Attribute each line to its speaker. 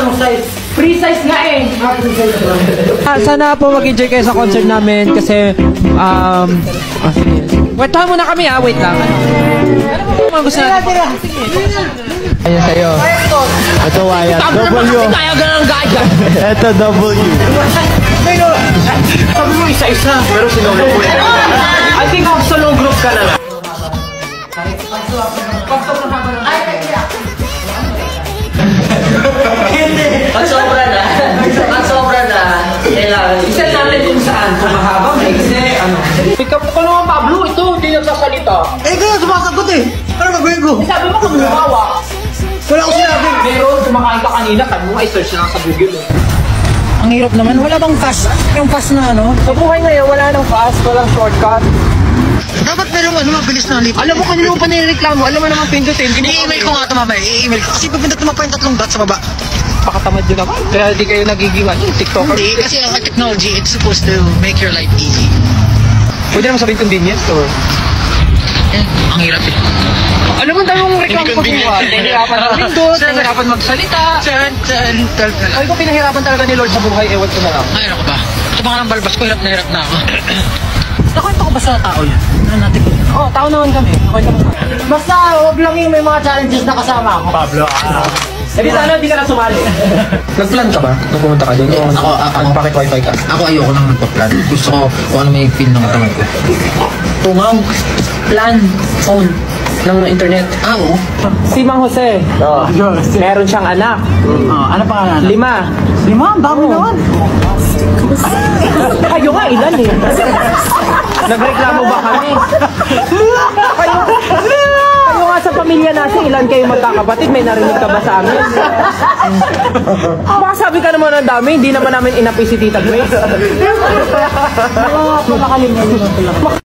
Speaker 1: anong size? Free size nga eh.
Speaker 2: Sana po mag-enjoy kayo sa concert namin kasi sige. Wait lang muna kami wait lang. Ano po mga gusto natin? Ayan sa'yo. Ito Wyatt, W. Ito W.
Speaker 1: Sabi mo isa-isa, pero sinolo ko eh. I think ako solo group ka na lang.
Speaker 3: Pag sobra na, kailangan.
Speaker 1: Isa natin kung saan. Kung mahaba, may isa, ano. Ikaw naman, Pablo, ito, hindi nagsasalita.
Speaker 4: Eh, kaya sumasagot eh. Ano gagawin ko?
Speaker 1: Sabi mo kung lumawa.
Speaker 4: Wala ko sinabi.
Speaker 1: Pero kumakain ka kanina, sabi mo, ay search na lang sa Google.
Speaker 4: Ang hirap naman. Wala bang fast? Yung fast na ano?
Speaker 2: Sa buhay ngayon, wala nang fast, walang shortcut.
Speaker 4: Dapat merong mabilis na lipat.
Speaker 2: Alam mo kanina mo pa nireklamo, alam mo naman pindutin.
Speaker 4: I-email ko nga ito mamaya. I-email ko. Kasi pipindot naman pa yung 3 dots sa baba.
Speaker 2: Pakatamad yun naman. Kaya di kayo nagiging TikToker.
Speaker 4: Hindi. Kasi ang technology, it's supposed to make your life easy.
Speaker 2: Pwede naman sabihin convenience or?
Speaker 4: Ang hirap eh.
Speaker 2: Alam mo tayong reklamo ko buwa. Nahihirapan magpindot, nahihirapan magsalita. Ay ko pinahirapan talaga ni Lord sa buhay, ewan ko na lang.
Speaker 4: Ay, ano ka ba? Ito mga ng balbas ko, hirap na ako. Nakwento ko ba sa tao yan? Ano natin ko?
Speaker 2: Oo, tao naman kami. Okay naman.
Speaker 1: Basta, huwag lang yung may mga challenges na kasama ako.
Speaker 2: Pablo, Hindi sana, hindi ka na sumali. Nag-plan ka ba? Nung pumunta ka doon?
Speaker 4: Ako.
Speaker 2: Bakit wifi ka?
Speaker 4: Ako ayoko nang magpa-plan. Gusto ko kung ano may feel ng katawan ko.
Speaker 2: Tungaw. Plan. Phone. Ng internet.
Speaker 4: Oo.
Speaker 2: Si Mang Jose. Meron siyang anak.
Speaker 4: Ano pangalan?
Speaker 2: 5.
Speaker 4: 5? Ang dami naman.
Speaker 2: Kayo nga, ilan eh. Nagreklamo ba kami? Kayo nga sa pamilya natin, ilan kayo magkakapatid? May narinig ka ba sa amin? Baka sabi ka naman ang dami, hindi naman namin inapi si Tita Grace.
Speaker 4: Makalimutan.